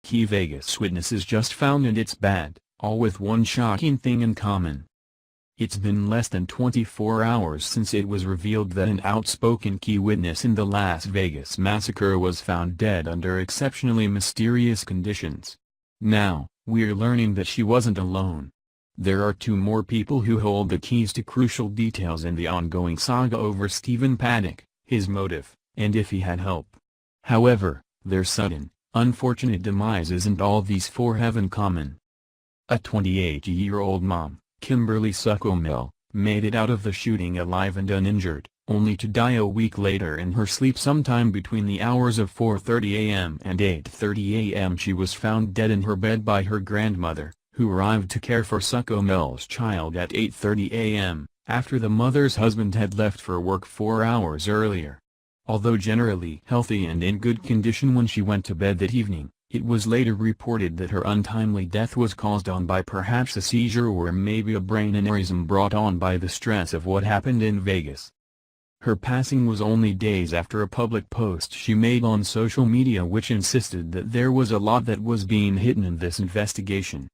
Key Vegas witnesses just found and it's bad, all with one shocking thing in common. It's been less than 24 hours since it was revealed that an outspoken key witness in the Las Vegas massacre was found dead under exceptionally mysterious conditions. Now, we're learning that she wasn't alone. There are two more people who hold the keys to crucial details in the ongoing saga over Stephen Paddock, his motive, and if he had help. However, their sudden, unfortunate demise isn't all these four have in common. A 28-year-old mom, Kimberly Suckomel, made it out of the shooting alive and uninjured, only to die a week later in her sleep sometime between the hours of 4:30 a.m. and 8:30 a.m. She was found dead in her bed by her grandmother, who arrived to care for Suckomel's child at 8:30 a.m., after the mother's husband had left for work 4 hours earlier. Although generally healthy and in good condition when she went to bed that evening, it was later reported that her untimely death was caused on by perhaps a seizure or maybe a brain aneurysm brought on by the stress of what happened in Vegas. Her passing was only days after a public post she made on social media which insisted that there was a lot that was being hidden in this investigation.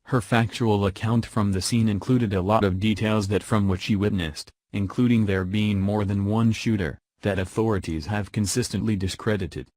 Her factual account from the scene included a lot of details that from what she witnessed, including there being more than one shooter, that authorities have consistently discredited.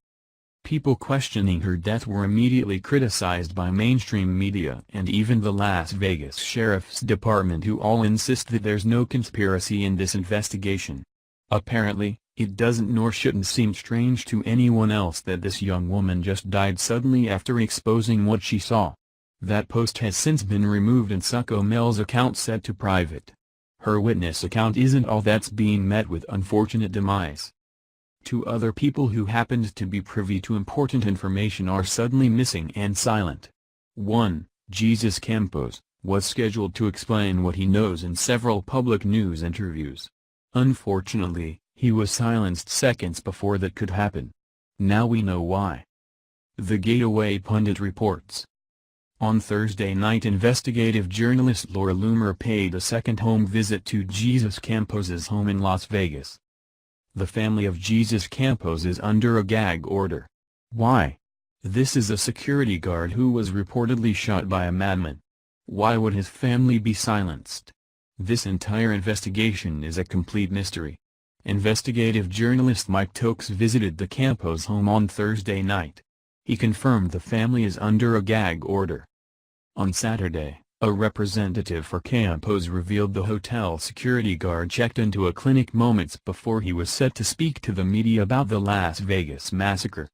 People questioning her death were immediately criticized by mainstream media and even the Las Vegas Sheriff's Department, who all insist that there's no conspiracy in this investigation. Apparently, it doesn't nor shouldn't seem strange to anyone else that this young woman just died suddenly after exposing what she saw. That post has since been removed and Suckomel's account set to private. Her witness account isn't all that's being met with unfortunate demise. Two other people who happened to be privy to important information are suddenly missing and silent. 1. Jesus Campos, was scheduled to explain what he knows in several public news interviews. Unfortunately, he was silenced seconds before that could happen. Now we know why. The Gateway Pundit reports. On Thursday night, investigative journalist Laura Loomer paid a second home visit to Jesus Campos's home in Las Vegas. The family of Jesus Campos is under a gag order. Why? This is a security guard who was reportedly shot by a madman. Why would his family be silenced? This entire investigation is a complete mystery. Investigative journalist Mike Tokes visited the Campos home on Thursday night. He confirmed the family is under a gag order. On Saturday, a representative for Campos revealed the hotel security guard checked into a clinic moments before he was set to speak to the media about the Las Vegas massacre.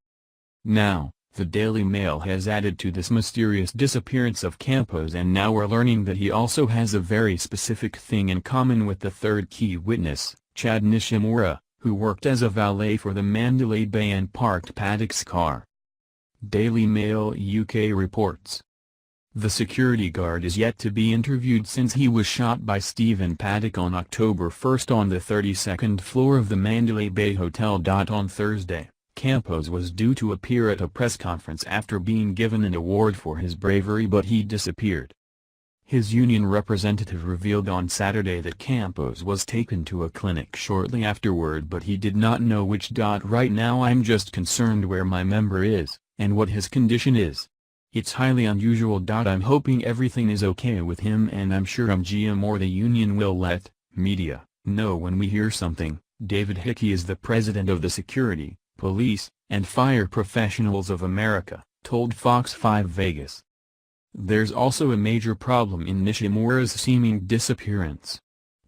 Now, the Daily Mail has added to this mysterious disappearance of Campos, and now we're learning that he also has a very specific thing in common with the third key witness, Chad Nishimura, who worked as a valet for the Mandalay Bay and parked Paddock's car. Daily Mail UK reports. The security guard is yet to be interviewed since he was shot by Stephen Paddock on October 1 on the 32nd floor of the Mandalay Bay Hotel. On Thursday, Campos was due to appear at a press conference after being given an award for his bravery, but he disappeared. His union representative revealed on Saturday that Campos was taken to a clinic shortly afterward, but he did not know which. Right now I'm just concerned where my member is, and what his condition is. It's highly unusual. I'm hoping everything is okay with him, and I'm sure MGM or the union will let media know when we hear something. David Hickey is the president of the Security, Police, and Fire Professionals of America, told Fox 5 Vegas. There's also a major problem in Nishimura's seeming disappearance.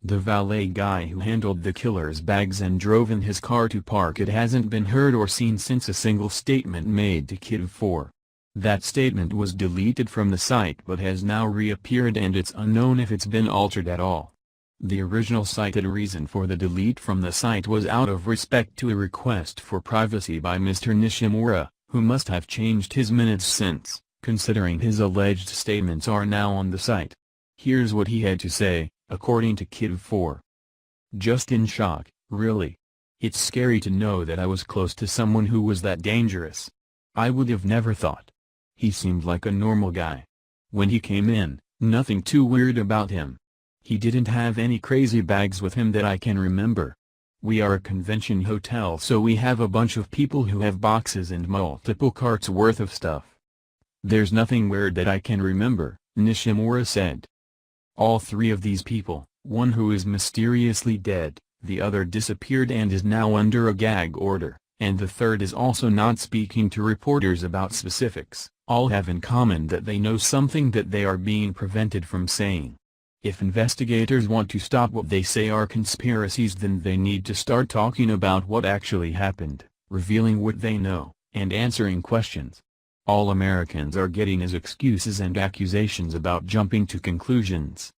The valet guy who handled the killer's bags and drove in his car to park it hasn't been heard or seen since a single statement made to Kid 4. That statement was deleted from the site but has now reappeared, and it's unknown if it's been altered at all. The original cited reason for the delete from the site was out of respect to a request for privacy by Mr. Nishimura, who must have changed his minutes since, considering his alleged statements are now on the site. Here's what he had to say, according to Kid 4. Just in shock, really. It's scary to know that I was close to someone who was that dangerous. I would have never thought. He seemed like a normal guy. When he came in, nothing too weird about him. He didn't have any crazy bags with him that I can remember. We are a convention hotel, so we have a bunch of people who have boxes and multiple carts worth of stuff. "There's nothing weird that I can remember," Nishimura said. "All three of these people, one who is mysteriously dead, the other disappeared and is now under a gag order, and the third is also not speaking to reporters about specifics, all have in common that they know something that they are being prevented from saying. If investigators want to stop what they say are conspiracies, then they need to start talking about what actually happened, revealing what they know, and answering questions. All Americans are getting is excuses and accusations about jumping to conclusions.